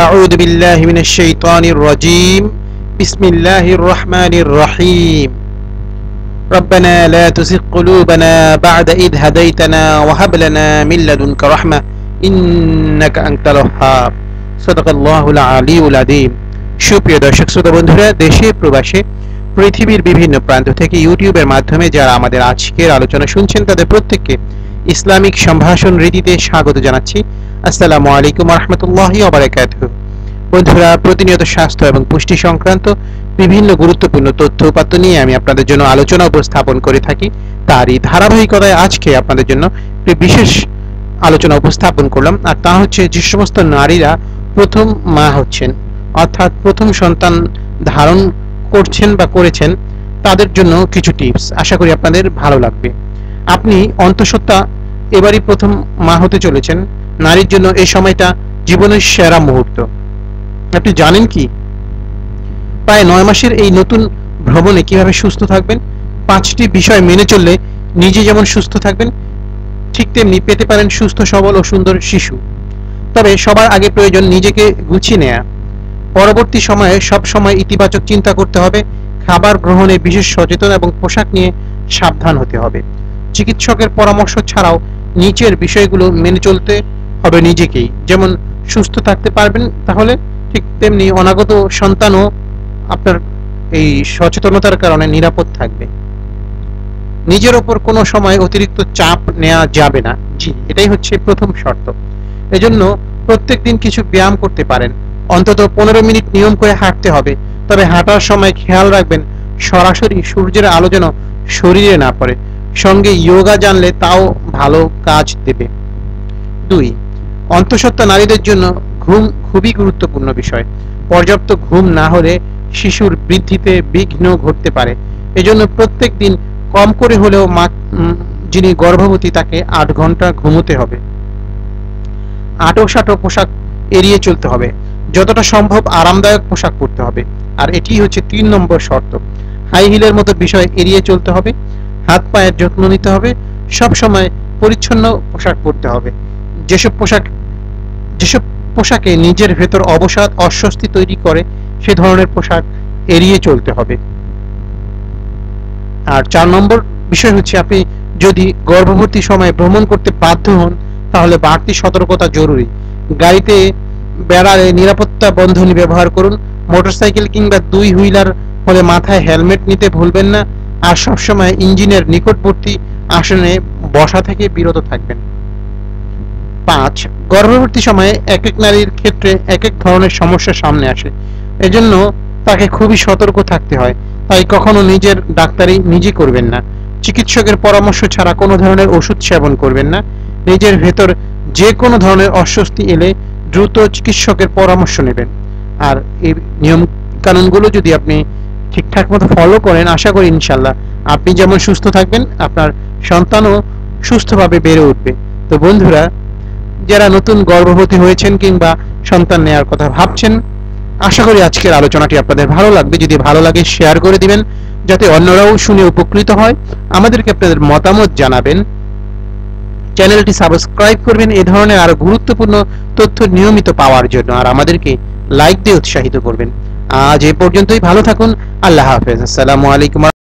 أعوذ بالله من الشيطان الرجيم بسم الله الرحمن الرحيم ربنا لا تزغ قلوبنا بعد إذ هديتنا وهب لنا من لدنك رحمة إنك أنت الوهاب صدق الله العلي العظيم সুপ্রিয় দর্শক শ্রোতা বন্ধুরা, দেশে প্রবাসে পৃথিবীর বিভিন্ন প্রান্ত থেকে ইউটিউবের মাধ্যমে যারা আমাদের আজকের আলোচনা শুনছেন তাদের প্রত্যেককে ইসলামিক সম্ভাষণ রীতিতে স্বাগত জানাচ্ছি। আসসালামু আলাইকুম ওয়া রাহমাতুল্লাহি ওয়া বারাকাতুহু। বন্ধুরা, প্রতিনিয়ত স্বাস্থ্য এবং পুষ্টি সংক্রান্ত বিভিন্ন গুরুত্বপূর্ণ তথ্য উপাত্ত নিয়ে আমি আপনাদের জন্য আলোচনা উপস্থাপন করে থাকি। তারই ধারাবাহিকতায় আজকে আপনাদের জন্য একটি বিশেষ আলোচনা উপস্থাপন করলাম, আর তা হচ্ছে যে সমস্ত নারীরা প্রথম মা হচ্ছেন অর্থাৎ প্রথম সন্তান ধারণ করছেন বা করেছেন তাদের জন্য কিছু টিপস। আশা করি আপনাদের ভালো লাগবে। আপনি অন্তঃসত্ত্বা এবারই প্রথম মা হতে চলেছেন, নারীর জন্য এই সময়টা জীবনের সেরা মুহূর্ত। আপনি জানেন কি প্রায় 9 মাসের এই নতুন ভ্রমণে কিভাবে সুস্থ থাকবেন? 5টি বিষয় মেনে চললে নিজে যেমন সুস্থ থাকবেন ঠিক তেমনি পেতে পারেন সুস্থ সবল ও সুন্দর শিশু। তবে সবার আগে প্রয়োজন নিজেকে গুছিয়ে নেওয়া। পরবর্তী সময়ে সব সময় ইতিবাচক চিন্তা করতে হবে, খাবার গ্রহণে বিশেষ সচেতন এবং পোশাক নিয়ে সাবধান হতে হবে। চিকিৎসকের পরামর্শ ছাড়াও নিচের বিষয়গুলো মেনে চলতে হবে নিজেকেই। যেমন সুস্থ থাকতে পারবেন তাহলে ঠিক তেমনি অনাগত সন্তানও আপনার এই সচেতনতার কারণে নিরাপদ থাকবে। নিজের ওপর কোনো সময় অতিরিক্ত চাপ নেওয়া যাবে না। জি, এটাই হচ্ছে প্রথম শর্ত। এজন্য প্রত্যেক দিন কিছু ব্যায়াম করতে পারেন, অন্তত 15 মিনিট নিয়ম করে হাঁটতে হবে। তবে হাঁটার সময় খেয়াল রাখবেন সরাসরি সূর্যের আলো যেন শরীরে না পড়ে। সঙ্গে যোগা জানলে তাও ভালো কাজ দেবে। 2, অন্তঃসত্ত্বা নারীদের জন্য ঘুম খুবই গুরুত্বপূর্ণ বিষয়। পর্যাপ্ত ঘুম না হলে শিশুর বৃদ্ধিতে বিঘ্ন ঘটতে পারে। এজন্য প্রত্যেক দিন কম করে হলেও যিনি গর্ভবতী তাকে 8 ঘন্টা ঘুমোতে হবে। আঁটো-সাঁটো পোশাক এড়িয়ে চলতে হবে, যতটা সম্ভব আরামদায়ক পোশাক পরতে হবে। আর এটি হচ্ছে 3 নম্বর শর্ত। হাই হিলের মতো বিষয় এড়িয়ে চলতে হবে। হাত পায়ের যত্ন নিতে হবে, সব সময় পরিচ্ছন্ন পোশাক পরতে হবে। যেসব পোশাকে নিজের ভেতর অবসাদ অস্বস্তি তৈরি করে সে ধরনের পোশাক এড়িয়ে চলতে হবে। আর 4 নম্বর বিষয় হচ্ছে আপনি যদি গর্ভবতী সময়ে ভ্রমণ করতে বাধ্য হন তাহলে বাড়তি সতর্কতা জরুরি। গাড়িতে বেড়ালে নিরাপত্তা বন্ধনী ব্যবহার করুন। মোটরসাইকেল কিংবা 2 হুইলার হলে মাথায় হেলমেট নিতে ভুলবেন না। আর সবসময় ইঞ্জিনের নিকটবর্তী আসনে বসা থেকে বিরত থাকবেন। 5, গর্ভবতী সময়ে এক এক নারীর ক্ষেত্রে এক এক ধরনের সমস্যা সামনে আসে। এজন্য তাকে খুবই সতর্ক থাকতে হয়। তাই কখনো নিজের ডাক্তারি নিজে করবেন না। চিকিৎসকের পরামর্শ ছাড়া কোনো ধরনের ওষুধ সেবন করবেন না। নিজের ভেতর যে কোনো ধরনের অস্বস্তি এলে দ্রুত চিকিৎসকের পরামর্শ নেবেন। আর এই নিয়ম কানুনগুলো যদি আপনি ঠিকঠাক মতো ফলো করেন, আশা করি ইনশাল্লাহ আপনি যেমন সুস্থ থাকবেন আপনার সন্তানও সুস্থভাবে বেড়ে উঠবে। তো বন্ধুরা, যারা নতুন গর্ভবতী হয়েছেন কিংবা সন্তান নেওয়ার কথা ভাবছেন, আশা করি আজকের আলোচনাটি আপনাদের ভালো লাগবে। যদি ভালো লাগে শেয়ার করে দিবেন যাতে অন্যরাও শুনে উপকৃত হয়। আমাদেরকে আপনাদের মতামত জানাবেন। চ্যানেলটি সাবস্ক্রাইব করবেন এই ধরনের আরো গুরুত্বপূর্ণ তথ্য নিয়মিত পাওয়ার জন্য। আর আমাদেরকে লাইক দিয়ে উৎসাহিত করবেন। আজ এ পর্যন্তই। ভালো থাকুন। আল্লাহ হাফেজ। আসসালামু আলাইকুম।